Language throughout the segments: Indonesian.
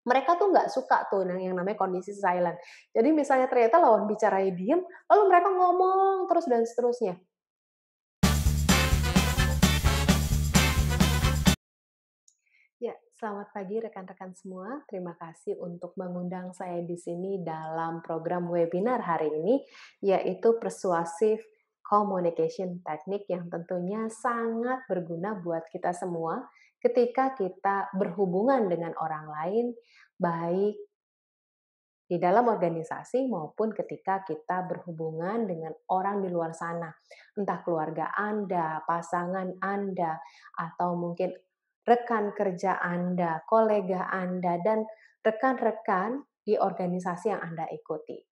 Mereka tuh nggak suka tuh yang namanya kondisi silent. Jadi misalnya ternyata lawan bicaranya diem, lalu mereka ngomong terus dan seterusnya. Ya, selamat pagi rekan-rekan semua. Terima kasih untuk mengundang saya di sini dalam program webinar hari ini, yaitu Persuasive Communication Technique yang tentunya sangat berguna buat kita semua ketika kita berhubungan dengan orang lain, baik di dalam organisasi maupun ketika kita berhubungan dengan orang di luar sana. Entah keluarga Anda, pasangan Anda, atau mungkin rekan kerja Anda, kolega Anda, dan rekan-rekan di organisasi yang Anda ikuti.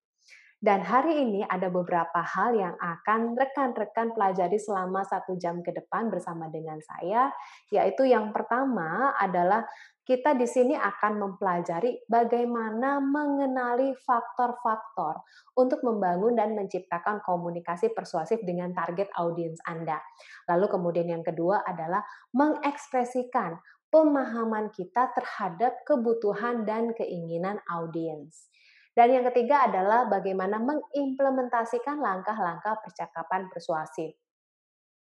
Dan hari ini ada beberapa hal yang akan rekan-rekan pelajari selama 1 jam ke depan bersama dengan saya, yaitu yang pertama adalah kita di sini akan mempelajari bagaimana mengenali faktor-faktor untuk membangun dan menciptakan komunikasi persuasif dengan target audiens Anda. Lalu kemudian yang kedua adalah mengekspresikan pemahaman kita terhadap kebutuhan dan keinginan audiens. Dan yang ketiga adalah bagaimana mengimplementasikan langkah-langkah percakapan persuasif.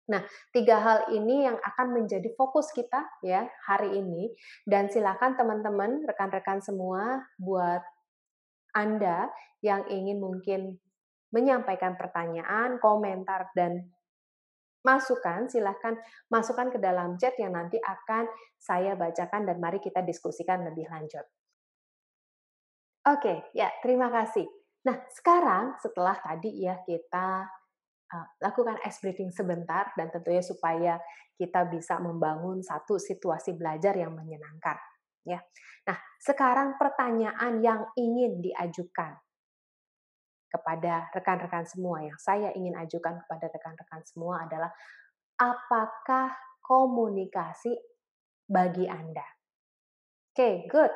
Nah, 3 hal ini yang akan menjadi fokus kita ya hari ini, dan silakan teman-teman, rekan-rekan semua, buat Anda yang ingin mungkin menyampaikan pertanyaan, komentar, dan masukan, silakan masukkan ke dalam chat yang nanti akan saya bacakan dan mari kita diskusikan lebih lanjut. Oke, ya terima kasih. Nah, sekarang setelah tadi ya kita lakukan ice breaking sebentar dan tentunya supaya kita bisa membangun satu situasi belajar yang menyenangkan, ya. Nah, sekarang pertanyaan yang ingin diajukan kepada rekan-rekan semua, yang saya ingin ajukan kepada rekan-rekan semua adalah, apakah komunikasi bagi Anda? Oke, good.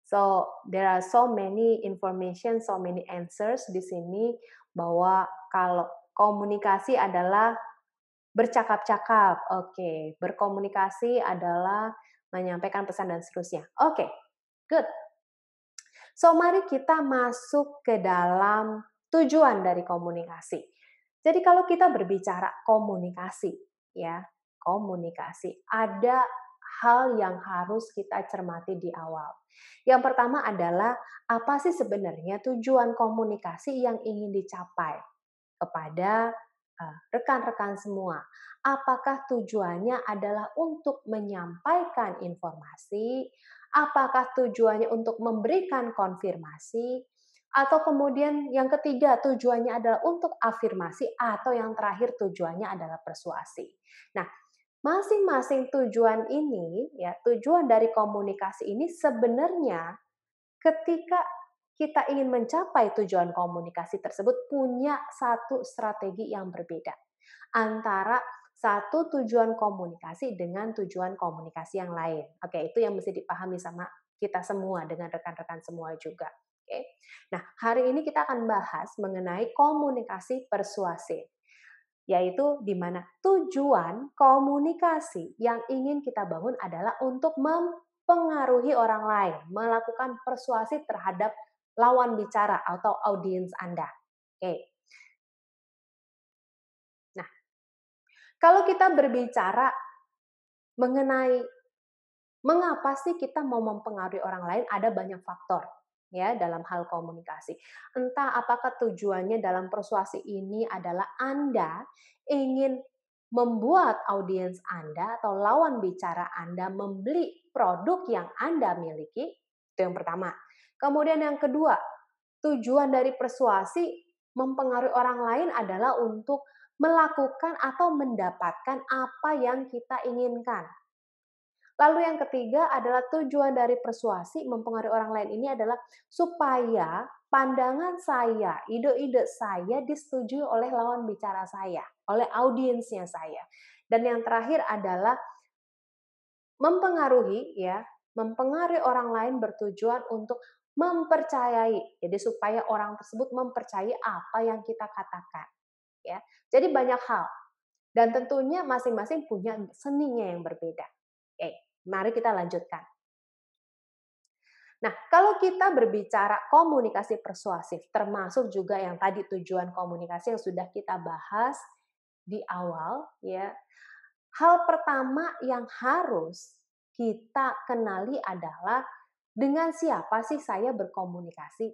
So, there are so many information, so many answers di sini bahwa kalau komunikasi adalah bercakap-cakap, oke. Berkomunikasi adalah menyampaikan pesan dan seterusnya. Oke, good. So, mari kita masuk ke dalam tujuan dari komunikasi. Jadi kalau kita berbicara komunikasi, ya, komunikasi, ada hal yang harus kita cermati di awal. Yang pertama adalah apa sih sebenarnya tujuan komunikasi yang ingin dicapai kepada rekan-rekan semua. Apakah tujuannya adalah untuk menyampaikan informasi, apakah tujuannya untuk memberikan konfirmasi, atau kemudian yang ketiga tujuannya adalah untuk afirmasi, atau yang terakhir tujuannya adalah persuasi. Nah, masing-masing tujuan ini, ya, tujuan dari komunikasi ini sebenarnya ketika kita ingin mencapai tujuan komunikasi tersebut punya satu strategi yang berbeda antara satu tujuan komunikasi dengan tujuan komunikasi yang lain. Oke, itu yang mesti dipahami sama kita semua dengan rekan-rekan semua juga. Oke. Nah, hari ini kita akan bahas mengenai komunikasi persuasif, yaitu di mana tujuan komunikasi yang ingin kita bangun adalah untuk mempengaruhi orang lain, melakukan persuasi terhadap lawan bicara atau audiens Anda. Oke. Nah, kalau kita berbicara mengenai mengapa sih kita mau mempengaruhi orang lain, ada banyak faktor ya dalam hal komunikasi. Entah apakah tujuannya dalam persuasi ini adalah Anda ingin membuat audiens Anda atau lawan bicara Anda membeli produk yang Anda miliki, itu yang pertama. Kemudian yang kedua, tujuan dari persuasi mempengaruhi orang lain adalah untuk melakukan atau mendapatkan apa yang kita inginkan. Lalu yang ketiga adalah tujuan dari persuasi mempengaruhi orang lain ini adalah supaya pandangan saya, ide-ide saya disetujui oleh lawan bicara saya, oleh audiensnya saya. Dan yang terakhir adalah mempengaruhi ya, mempengaruhi orang lain bertujuan untuk mempercayai. Jadi supaya orang tersebut mempercayai apa yang kita katakan, ya. Jadi banyak hal dan tentunya masing-masing punya seninya yang berbeda. Oke, mari kita lanjutkan. Nah, kalau kita berbicara komunikasi persuasif, termasuk juga yang tadi tujuan komunikasi yang sudah kita bahas di awal, ya. Hal pertama yang harus kita kenali adalah dengan siapa sih saya berkomunikasi,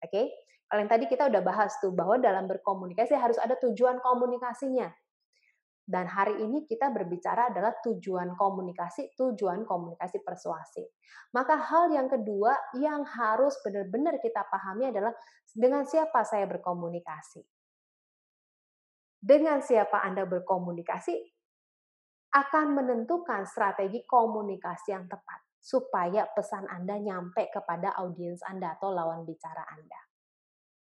oke? Kalau yang tadi kita udah bahas tuh bahwa dalam berkomunikasi harus ada tujuan komunikasinya. Dan hari ini kita berbicara adalah tujuan komunikasi persuasif. Maka hal yang kedua yang harus benar-benar kita pahami adalah dengan siapa saya berkomunikasi. Dengan siapa Anda berkomunikasi akan menentukan strategi komunikasi yang tepat supaya pesan Anda nyampe kepada audiens Anda atau lawan bicara Anda.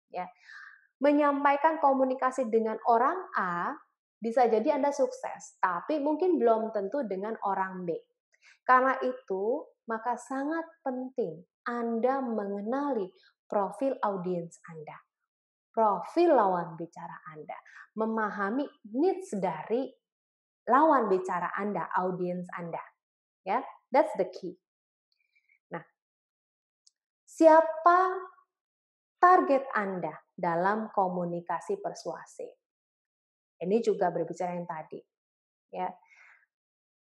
Ya. Menyampaikan komunikasi dengan orang A bisa jadi Anda sukses, tapi mungkin belum tentu dengan orang B. Karena itu, maka sangat penting Anda mengenali profil audiens Anda, profil lawan bicara Anda, memahami needs dari lawan bicara Anda, audiens Anda. Ya, that's the key. Nah, siapa target Anda dalam komunikasi persuasif? Ini juga berbicara yang tadi, ya.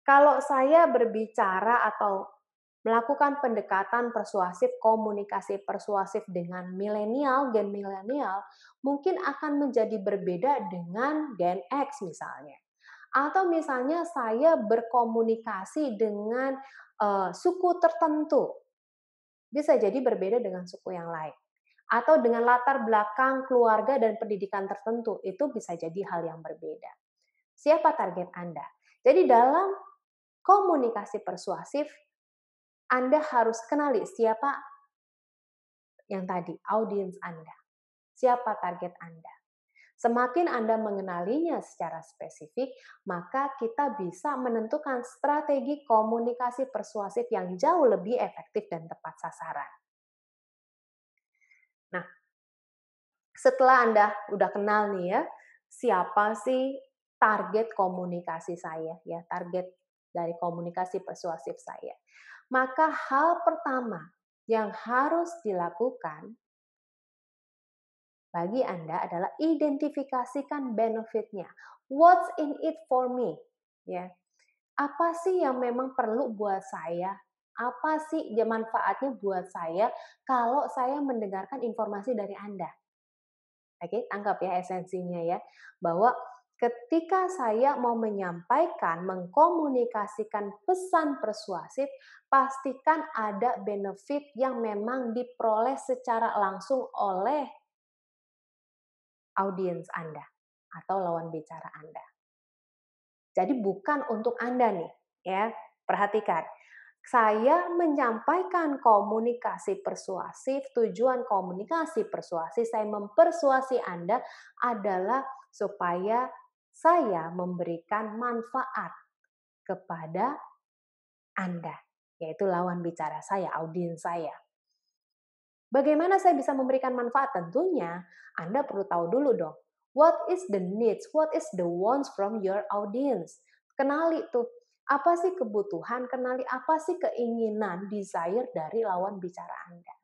Kalau saya berbicara atau melakukan pendekatan persuasif, komunikasi persuasif dengan milenial, gen milenial, mungkin akan menjadi berbeda dengan gen X misalnya. Atau misalnya saya berkomunikasi dengan suku tertentu, bisa jadi berbeda dengan suku yang lain. Atau dengan latar belakang keluarga dan pendidikan tertentu, itu bisa jadi hal yang berbeda. Siapa target Anda? Jadi dalam komunikasi persuasif, Anda harus kenali siapa yang tadi, audiens Anda. Siapa target Anda. Semakin Anda mengenalinya secara spesifik, maka kita bisa menentukan strategi komunikasi persuasif yang jauh lebih efektif dan tepat sasaran. Nah, setelah Anda udah kenal nih ya, siapa sih target komunikasi saya, ya, target dari komunikasi persuasif saya. Maka hal pertama yang harus dilakukan bagi Anda adalah identifikasikan benefitnya. What's in it for me? Ya. Apa sih yang memang perlu buat saya? Apa sih manfaatnya buat saya kalau saya mendengarkan informasi dari Anda? Oke, tangkap ya esensinya ya. Bahwa ketika saya mau menyampaikan, mengkomunikasikan pesan persuasif, pastikan ada benefit yang memang diperoleh secara langsung oleh audiens Anda atau lawan bicara Anda. Jadi bukan untuk Anda nih, ya. Perhatikan. Saya menyampaikan komunikasi persuasif, tujuan komunikasi persuasif, saya mempersuasi Anda adalah supaya saya memberikan manfaat kepada Anda, yaitu lawan bicara saya, audiens saya. Bagaimana saya bisa memberikan manfaat? Tentunya Anda perlu tahu dulu dong, what is the needs, what is the wants from your audience. Kenali tuh, apa sih kebutuhan, kenali apa sih keinginan, desire dari lawan bicara Anda.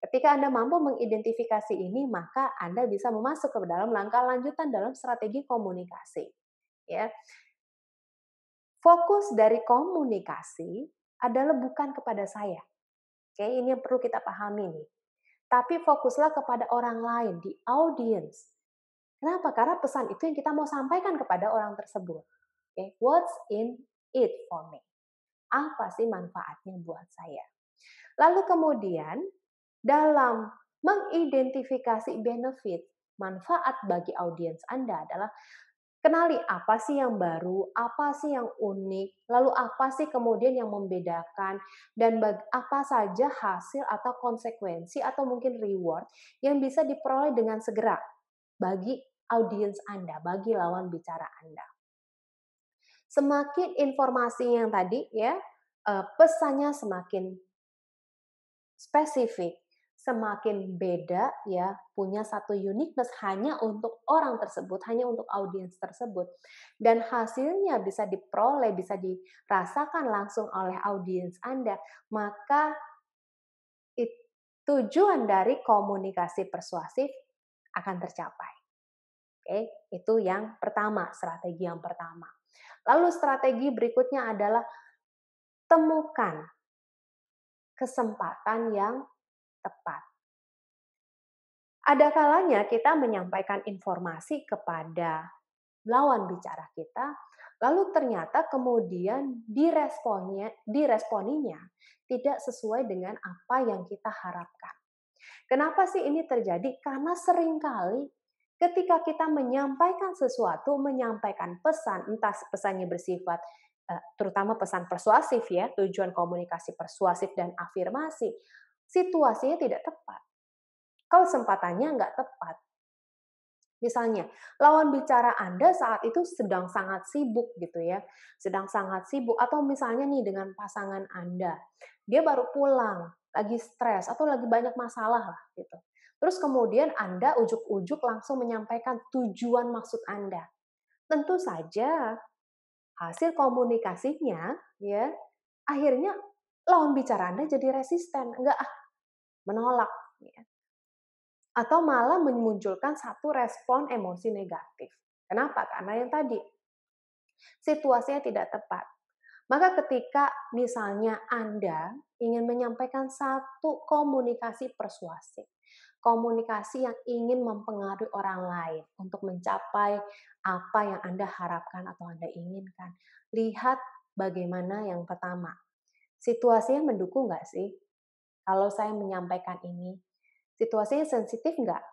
Ketika Anda mampu mengidentifikasi ini, maka Anda bisa masuk ke dalam langkah lanjutan dalam strategi komunikasi. Ya. Fokus dari komunikasi adalah bukan kepada saya. Oke, ini yang perlu kita pahami nih. Tapi fokuslah kepada orang lain, di audience. Kenapa? Karena pesan itu yang kita mau sampaikan kepada orang tersebut. Okay? What's in it for me? Apa sih manfaatnya buat saya? Lalu kemudian, dalam mengidentifikasi benefit, manfaat bagi audiens Anda adalah kenali apa sih yang baru, apa sih yang unik, lalu apa sih kemudian yang membedakan, dan apa saja hasil atau konsekuensi atau mungkin reward yang bisa diperoleh dengan segera bagi audiens Anda, bagi lawan bicara Anda. Semakin informasi yang tadi ya, pesannya semakin spesifik, semakin beda ya, punya satu uniqueness hanya untuk orang tersebut, hanya untuk audiens tersebut. Dan hasilnya bisa diperoleh, bisa dirasakan langsung oleh audiens Anda, maka tujuan dari komunikasi persuasif akan tercapai. Oke, itu yang pertama, strategi yang pertama. Lalu strategi berikutnya adalah temukan kesempatan yang tepat. Ada kalanya kita menyampaikan informasi kepada lawan bicara kita, lalu ternyata kemudian diresponinya tidak sesuai dengan apa yang kita harapkan. Kenapa sih ini terjadi? Karena seringkali ketika kita menyampaikan sesuatu, menyampaikan pesan, entah pesannya bersifat terutama pesan persuasif ya, tujuan komunikasi persuasif dan afirmasi, situasinya tidak tepat. Kesempatannya nggak tepat. Misalnya, lawan bicara Anda saat itu sedang sangat sibuk gitu ya, sedang sangat sibuk atau misalnya nih dengan pasangan Anda, dia baru pulang, lagi stres atau lagi banyak masalah lah gitu. Terus kemudian Anda ujuk-ujuk langsung menyampaikan tujuan maksud Anda. Tentu saja hasil komunikasinya ya akhirnya lawan bicara Anda jadi resisten, enggak menolak ya. Atau malah memunculkan satu respon emosi negatif. Kenapa? Karena yang tadi, situasinya tidak tepat. Maka ketika misalnya Anda ingin menyampaikan satu komunikasi persuasif, komunikasi yang ingin mempengaruhi orang lain untuk mencapai apa yang Anda harapkan atau Anda inginkan, lihat bagaimana yang pertama, situasinya mendukung nggak sih? Kalau saya menyampaikan ini, situasinya sensitif nggak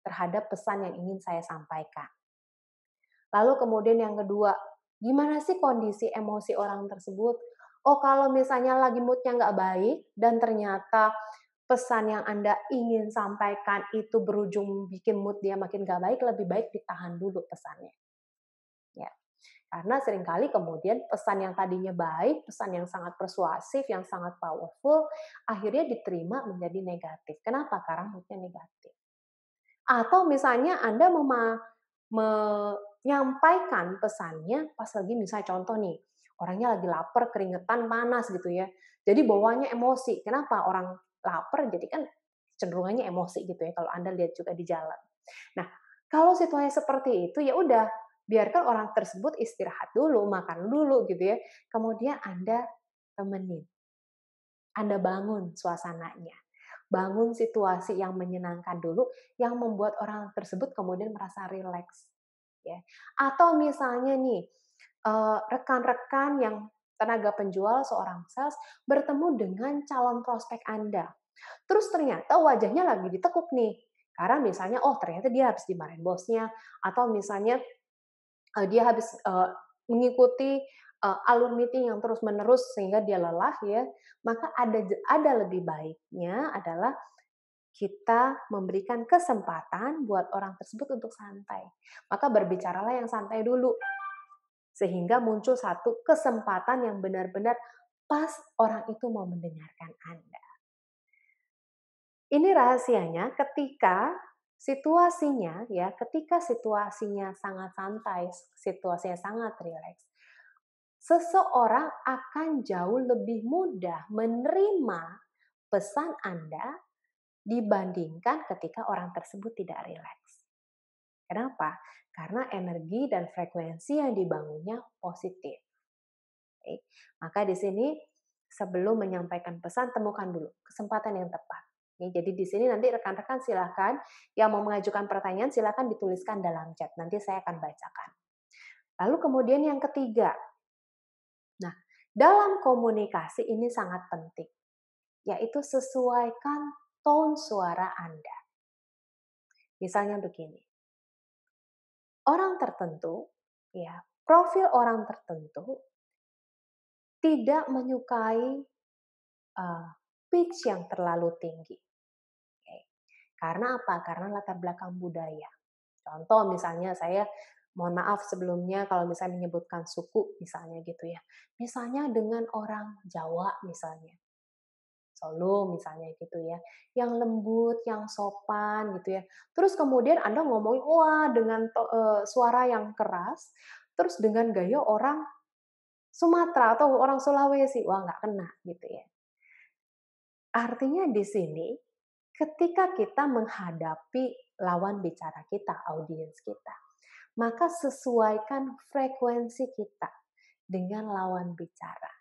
terhadap pesan yang ingin saya sampaikan? Lalu kemudian yang kedua, gimana sih kondisi emosi orang tersebut? Oh, kalau misalnya lagi mood-nya nggak baik dan ternyata pesan yang Anda ingin sampaikan itu berujung bikin mood dia makin nggak baik, lebih baik ditahan dulu pesannya. Ya. Karena seringkali kemudian pesan yang tadinya baik, pesan yang sangat persuasif, yang sangat powerful, akhirnya diterima menjadi negatif. Kenapa? Karena mood-nya negatif. Atau misalnya Anda menyampaikan pesannya pas lagi misalnya contoh nih, orangnya lagi lapar, keringetan, panas gitu ya. Jadi bawaannya emosi. Kenapa? Orang lapar jadi kan cenderungannya emosi gitu ya kalau Anda lihat juga di jalan. Nah, kalau situasi seperti itu ya udah biarkan orang tersebut istirahat dulu, makan dulu gitu ya. Kemudian Anda temenin. Anda bangun suasananya. Bangun situasi yang menyenangkan dulu, yang membuat orang tersebut kemudian merasa rileks. Ya. Atau misalnya nih, rekan-rekan yang tenaga penjual seorang sales bertemu dengan calon prospek Anda. Terus ternyata wajahnya lagi ditekuk nih. Karena misalnya, oh ternyata dia habis dimarahin bosnya, atau misalnya dia habis mengikuti alur meeting yang terus-menerus sehingga dia lelah ya, maka ada lebih baiknya adalah kita memberikan kesempatan buat orang tersebut untuk santai. Maka berbicaralah yang santai dulu, sehingga muncul satu kesempatan yang benar-benar pas orang itu mau mendengarkan Anda. Ini rahasianya ketika situasinya sangat santai, situasinya sangat rileks, seseorang akan jauh lebih mudah menerima pesan Anda dibandingkan ketika orang tersebut tidak rileks. Kenapa? Karena energi dan frekuensi yang dibangunnya positif. Oke. Maka di sini sebelum menyampaikan pesan temukan dulu kesempatan yang tepat. Jadi di sini nanti rekan-rekan silakan yang mau mengajukan pertanyaan silakan dituliskan dalam chat. Nanti saya akan bacakan. Lalu kemudian yang ketiga. Nah, dalam komunikasi ini sangat penting, yaitu sesuaikan tone suara Anda. Misalnya begini. Orang tertentu, ya, profil orang tertentu tidak menyukai pitch yang terlalu tinggi. Okay. Karena apa? Karena latar belakang budaya. Contoh misalnya saya mohon maaf sebelumnya kalau misalnya menyebutkan suku misalnya gitu ya. Misalnya dengan orang Jawa misalnya. Solo misalnya gitu ya. Yang lembut, yang sopan gitu ya. Terus kemudian Anda ngomongin wah dengan suara yang keras, terus dengan gaya orang Sumatera atau orang Sulawesi, wah nggak kena gitu ya. Artinya di sini Ketika kita menghadapi lawan bicara kita, audiens kita, maka sesuaikan frekuensi kita dengan lawan bicara.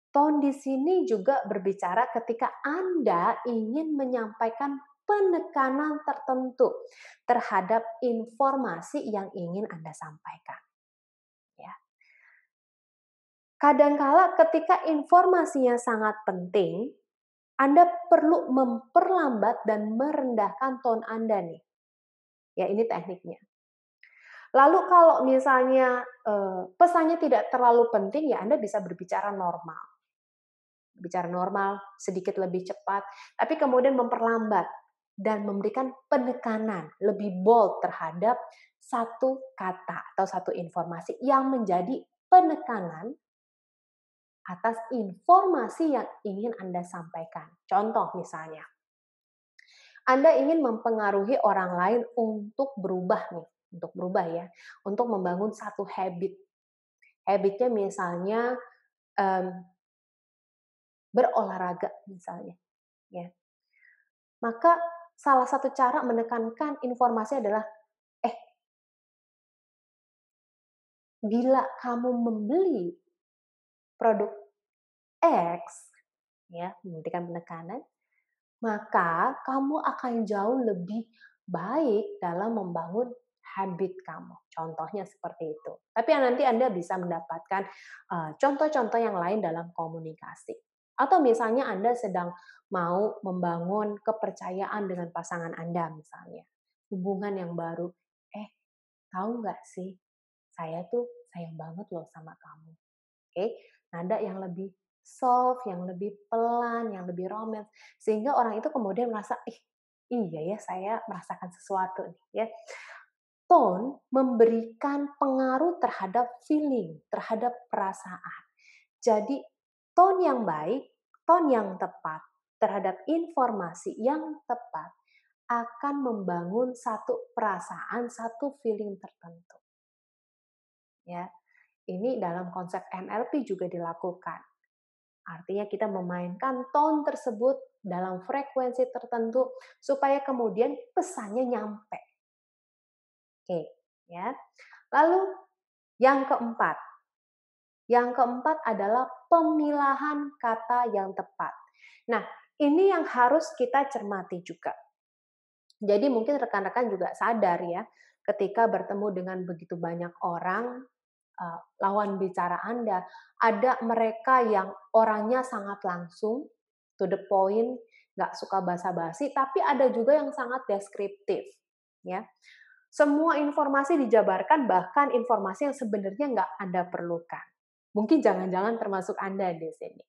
Tone di sini juga berbicara ketika Anda ingin menyampaikan penekanan tertentu terhadap informasi yang ingin Anda sampaikan. Ya. Kadangkala ketika informasinya sangat penting, Anda perlu memperlambat dan merendahkan tone Anda nih. Ya, ini tekniknya. Lalu kalau misalnya pesannya tidak terlalu penting, ya Anda bisa berbicara normal. Bicara normal, sedikit lebih cepat, tapi kemudian memperlambat dan memberikan penekanan lebih bold terhadap satu kata atau satu informasi yang menjadi penekanan atas informasi yang ingin Anda sampaikan. Contoh misalnya, Anda ingin mempengaruhi orang lain untuk berubah nih, untuk berubah ya, untuk membangun satu habit. Habitnya misalnya berolahraga misalnya, ya. Maka salah satu cara menekankan informasi adalah, bila kamu membeli produk X, ya, memberikan penekanan, maka kamu akan jauh lebih baik dalam membangun habit kamu. Contohnya seperti itu. Tapi nanti Anda bisa mendapatkan contoh-contoh yang lain dalam komunikasi. Atau misalnya Anda sedang mau membangun kepercayaan dengan pasangan Anda misalnya. Hubungan yang baru. Tahu nggak sih, saya tuh sayang banget loh sama kamu. Oke, nada yang lebih soft, yang lebih pelan, yang lebih romance, sehingga orang itu kemudian merasa, iya ya saya merasakan sesuatu nih ya. Tone memberikan pengaruh terhadap feeling, terhadap perasaan. Jadi tone yang baik, tone yang tepat terhadap informasi yang tepat akan membangun satu perasaan, satu feeling tertentu. Ya, ini dalam konsep NLP juga dilakukan. Artinya kita memainkan tone tersebut dalam frekuensi tertentu supaya kemudian pesannya nyampe. Oke, ya. Lalu yang keempat. Yang keempat adalah pemilahan kata yang tepat. Nah, ini yang harus kita cermati juga. Jadi mungkin rekan-rekan juga sadar ya, ketika bertemu dengan begitu banyak orang, lawan bicara Anda, ada mereka yang orangnya sangat langsung, to the point, nggak suka basa-basi, tapi ada juga yang sangat deskriptif. Ya. Semua informasi dijabarkan, bahkan informasi yang sebenarnya nggak Anda perlukan. Mungkin jangan-jangan termasuk Anda di sini.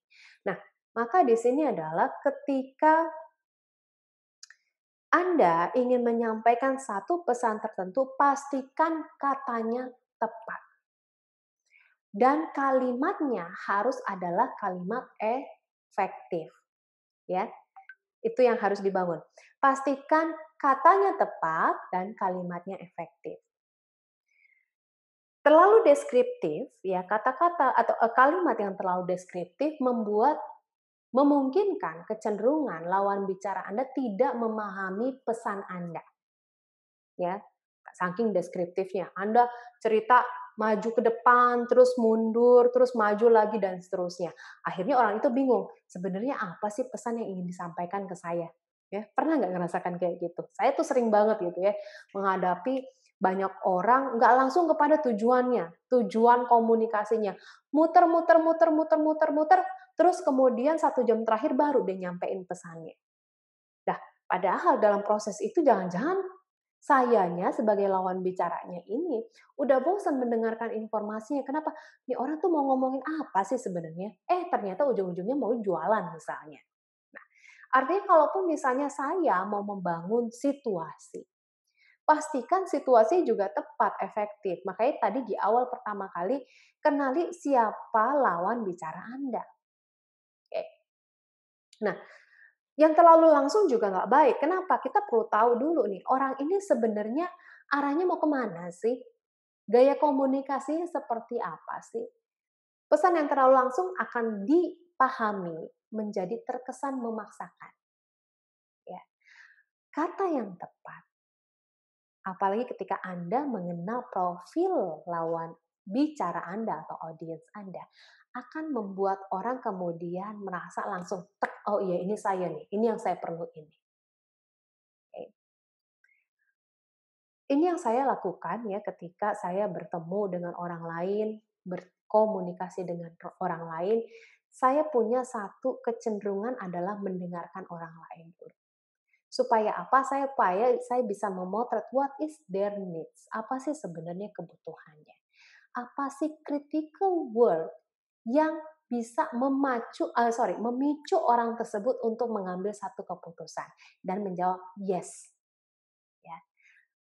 Nah, maka di sini adalah ketika Anda ingin menyampaikan satu pesan tertentu, pastikan katanya tepat. Dan kalimatnya harus adalah kalimat efektif. Ya, itu yang harus dibangun. Pastikan katanya tepat dan kalimatnya efektif. Terlalu deskriptif, ya kata-kata atau kalimat yang terlalu deskriptif memungkinkan kecenderungan lawan bicara Anda tidak memahami pesan Anda. Ya, saking deskriptifnya. Anda cerita maju ke depan, terus mundur, terus maju lagi dan seterusnya. Akhirnya orang itu bingung, sebenarnya apa sih pesan yang ingin disampaikan ke saya? Ya, pernah nggak ngerasakan kayak gitu? Saya tuh sering banget gitu ya, menghadapi banyak orang nggak langsung kepada tujuannya, tujuan komunikasinya. Muter, muter, muter, muter, muter, muter, terus kemudian 1 jam terakhir baru dia nyampein pesannya. Dah, padahal dalam proses itu jangan-jangan sayanya sebagai lawan bicaranya ini udah bosan mendengarkan informasinya. Kenapa? Ini orang tuh mau ngomongin apa sih sebenarnya? Ternyata ujung-ujungnya mau jualan misalnya. Nah, artinya kalaupun misalnya saya mau membangun situasi, pastikan situasi juga tepat, efektif. Makanya tadi di awal pertama kali, kenali siapa lawan bicara Anda. Oke. Nah, yang terlalu langsung juga nggak baik. Kenapa? Kita perlu tahu dulu nih, orang ini sebenarnya arahnya mau kemana sih? Gaya komunikasinya seperti apa sih? Pesan yang terlalu langsung akan dipahami menjadi terkesan memaksakan. kata yang tepat, apalagi ketika Anda mengenal profil lawan bicara Anda atau audiens Anda, akan membuat orang kemudian merasa langsung, tek, oh iya ini saya nih, ini yang saya perlu ini. Oke. Ini yang saya lakukan ya ketika saya bertemu dengan orang lain, berkomunikasi dengan orang lain, saya punya satu kecenderungan adalah mendengarkan orang lain dulu. Supaya apa? Saya bisa memotret what is their needs. Apa sih sebenarnya kebutuhannya? Apa sih critical word yang bisa memicu orang tersebut untuk mengambil satu keputusan dan menjawab yes, ya.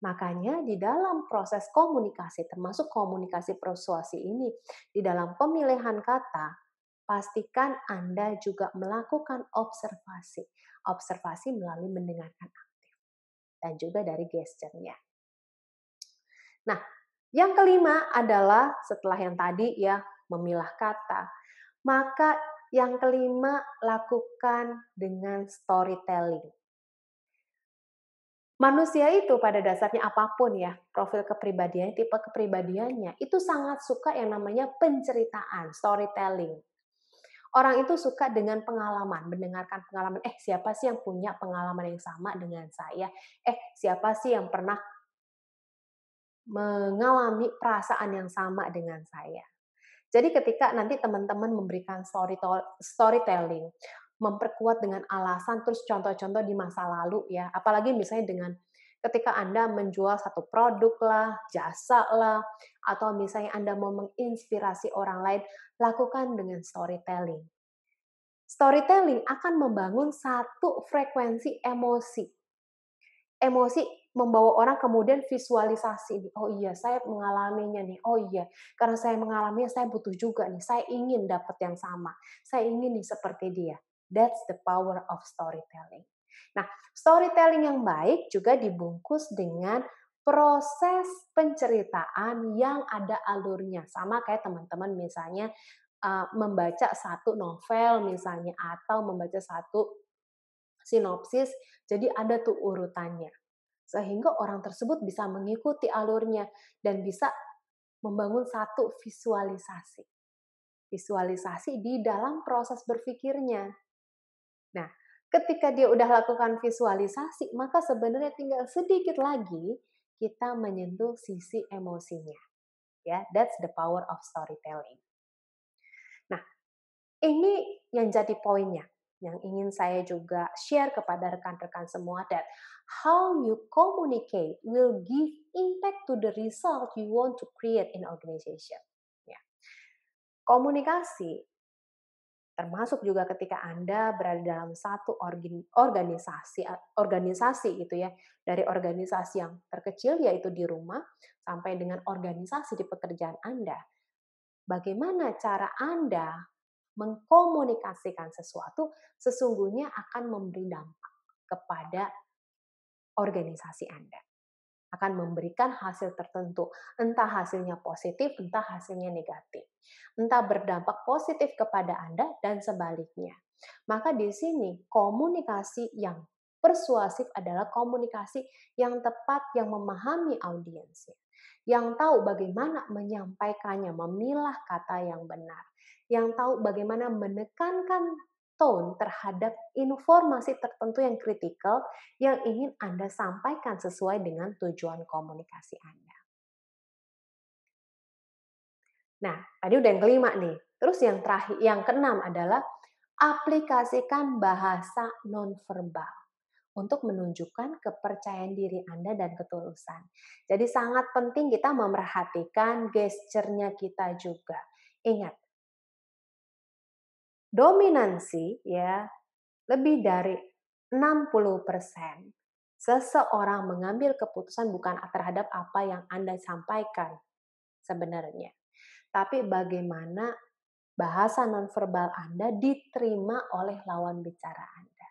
Makanya di dalam proses komunikasi, termasuk komunikasi persuasi ini, di dalam pemilihan kata, pastikan Anda juga melakukan observasi. Observasi melalui mendengarkan aktif dan juga dari gesturnya. Nah, yang kelima adalah setelah yang tadi ya memilah kata, maka yang kelima lakukan dengan storytelling. Manusia itu pada dasarnya apapun ya, profil kepribadiannya, tipe kepribadiannya, itu sangat suka yang namanya penceritaan, storytelling. Orang itu suka dengan pengalaman, mendengarkan pengalaman, siapa sih yang punya pengalaman yang sama dengan saya? Siapa sih yang pernah mengalami perasaan yang sama dengan saya? Jadi ketika nanti teman-teman memberikan storytelling, memperkuat dengan alasan, terus contoh-contoh di masa lalu ya, apalagi misalnya dengan ketika Anda menjual satu produk lah, jasa lah, atau misalnya Anda mau menginspirasi orang lain, lakukan dengan storytelling. Storytelling akan membangun satu frekuensi emosi. Emosi membawa orang kemudian visualisasi, oh iya saya mengalaminya nih, oh iya karena saya mengalaminya saya butuh juga nih, saya ingin dapat yang sama, saya ingin nih seperti dia. That's the power of storytelling. Nah, storytelling yang baik juga dibungkus dengan proses penceritaan yang ada alurnya. Sama kayak teman-teman misalnya membaca satu novel misalnya atau membaca satu sinopsis, jadi ada tuh urutannya. Sehingga orang tersebut bisa mengikuti alurnya dan bisa membangun satu visualisasi. Visualisasi di dalam proses berpikirnya. Nah, ketika dia udah lakukan visualisasi, maka sebenarnya tinggal sedikit lagi kita menyentuh sisi emosinya. Ya, that's the power of storytelling. Nah, ini yang jadi poinnya, yang ingin saya juga share kepada rekan-rekan semua, that how you communicate will give impact to the result you want to create in organization. Ya. Komunikasi, termasuk juga ketika Anda berada dalam satu organisasi gitu ya, dari organisasi yang terkecil yaitu di rumah sampai dengan organisasi di pekerjaan Anda. Bagaimana cara Anda mengkomunikasikan sesuatu sesungguhnya akan memberi dampak kepada organisasi Anda. Akan memberikan hasil tertentu. Entah hasilnya positif, entah hasilnya negatif. Entah berdampak positif kepada Anda dan sebaliknya. Maka di sini komunikasi yang persuasif adalah komunikasi yang tepat, yang memahami audiensnya. Yang tahu bagaimana menyampaikannya, memilah kata yang benar. Yang tahu bagaimana menekankan tone terhadap informasi tertentu yang kritikal yang ingin Anda sampaikan sesuai dengan tujuan komunikasi Anda. Nah, tadi udah yang kelima nih. Terus yang terakhir, yang keenam adalah aplikasikan bahasa nonverbal untuk menunjukkan kepercayaan diri Anda dan ketulusan. Jadi sangat penting kita memerhatikan gesturnya kita juga. Ingat, dominansi ya lebih dari 60% seseorang mengambil keputusan bukan terhadap apa yang Anda sampaikan sebenarnya, tapi bagaimana bahasa nonverbal Anda diterima oleh lawan bicara Anda.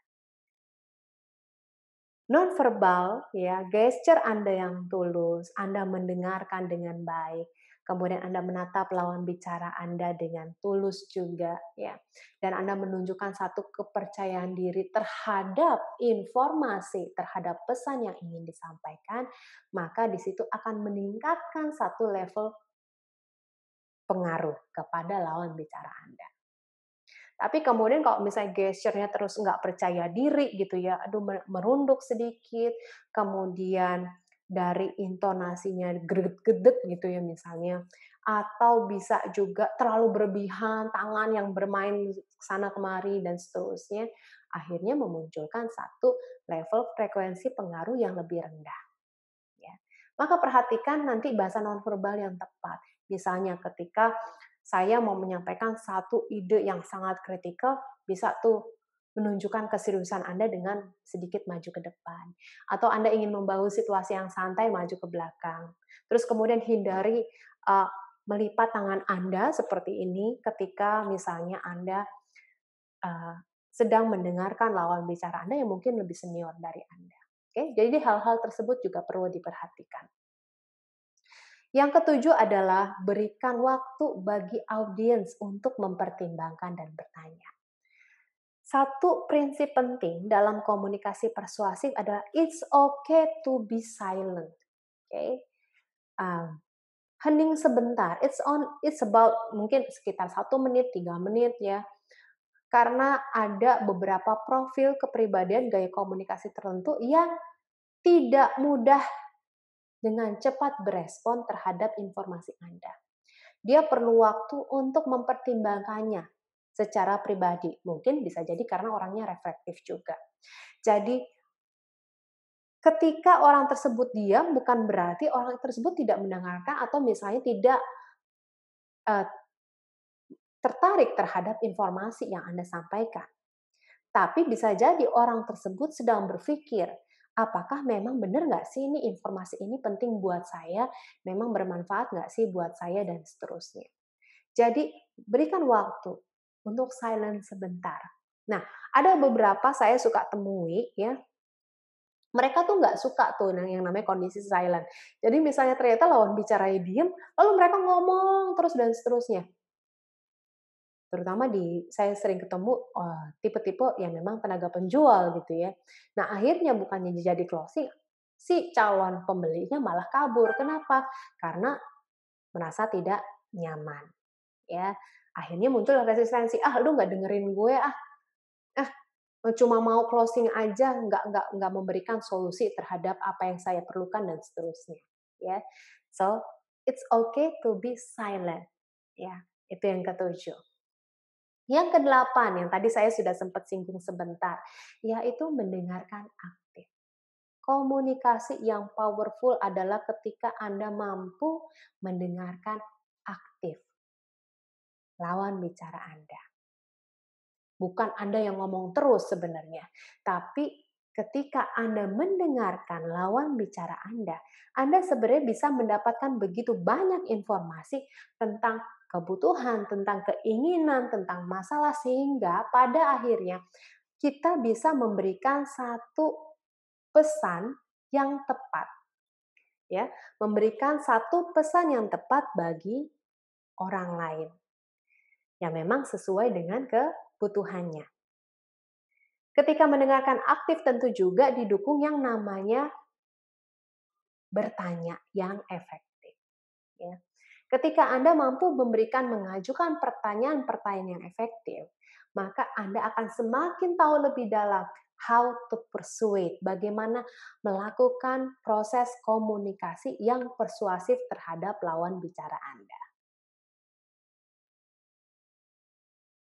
Nonverbal ya, gesture Anda yang tulus, Anda mendengarkan dengan baik, kemudian Anda menatap lawan bicara Anda dengan tulus juga, ya, dan Anda menunjukkan satu kepercayaan diri terhadap informasi, terhadap pesan yang ingin disampaikan, maka di situ akan meningkatkan satu level pengaruh kepada lawan bicara Anda. Tapi kemudian kalau misalnya gesture-nya terus nggak percaya diri gitu ya, aduh merunduk sedikit, kemudian dari intonasinya greget-gedeg gitu ya misalnya, atau bisa juga terlalu berlebihan, tangan yang bermain sana kemari dan seterusnya, akhirnya memunculkan satu level frekuensi pengaruh yang lebih rendah. Ya. Maka perhatikan nanti bahasa nonverbal yang tepat. Misalnya ketika saya mau menyampaikan satu ide yang sangat kritikal, bisa tuh menunjukkan keseriusan Anda dengan sedikit maju ke depan. Atau Anda ingin membangun situasi yang santai, maju ke belakang. Terus kemudian hindari melipat tangan Anda seperti ini ketika misalnya Anda sedang mendengarkan lawan bicara Anda yang mungkin lebih senior dari Anda. Oke, jadi hal-hal tersebut juga perlu diperhatikan. Yang ketujuh adalah berikan waktu bagi audiens untuk mempertimbangkan dan bertanya. Satu prinsip penting dalam komunikasi persuasif adalah it's okay to be silent. Okay? Hening sebentar. It's about mungkin sekitar 1 menit, 3 menit ya. Karena ada beberapa profil kepribadian gaya komunikasi tertentu yang tidak mudah dengan cepat berespon terhadap informasi Anda. Dia perlu waktu untuk mempertimbangkannya secara pribadi. Mungkin bisa jadi karena orangnya reflektif juga. Jadi, ketika orang tersebut diam, bukan berarti orang tersebut tidak mendengarkan atau misalnya tidak uh, tertarik terhadap informasi yang Anda sampaikan. Tapi bisa jadi orang tersebut sedang berpikir, apakah memang benar nggak sih ini informasi ini penting buat saya, memang bermanfaat nggak sih buat saya, dan seterusnya. Jadi berikan waktu untuk silent sebentar. Nah, ada beberapa saya suka temui ya, mereka tuh nggak suka tuh yang namanya kondisi silent. Jadi misalnya ternyata lawan bicaranya diem, lalu mereka ngomong terus dan seterusnya. Terutama saya sering ketemu tipe-tipe yang memang tenaga penjual gitu ya. Nah, akhirnya bukannya jadi closing, si calon pembelinya malah kabur. Kenapa? Karena merasa tidak nyaman, ya. Akhirnya muncul resistensi, "Ah, lu nggak dengerin gue ah. Ah, cuma mau closing aja, nggak memberikan solusi terhadap apa yang saya perlukan," dan seterusnya, ya. So, it's okay to be silent, ya. Itu yang ketujuh. Yang kedelapan, yang tadi saya sudah sempat singgung sebentar, yaitu mendengarkan aktif. Komunikasi yang powerful adalah ketika Anda mampu mendengarkan aktif lawan bicara Anda. Bukan Anda yang ngomong terus sebenarnya, tapi ketika Anda mendengarkan lawan bicara Anda sebenarnya bisa mendapatkan begitu banyak informasi tentang kebutuhan, tentang keinginan, tentang masalah, sehingga pada akhirnya kita bisa memberikan satu pesan yang tepat, ya, memberikan satu pesan yang tepat bagi orang lain yang memang sesuai dengan kebutuhannya. Ketika mendengarkan aktif tentu juga didukung yang namanya bertanya yang efektif. Ya. Ketika Anda mampu mengajukan pertanyaan-pertanyaan yang efektif, maka Anda akan semakin tahu lebih dalam how to persuade, bagaimana melakukan proses komunikasi yang persuasif terhadap lawan bicara Anda.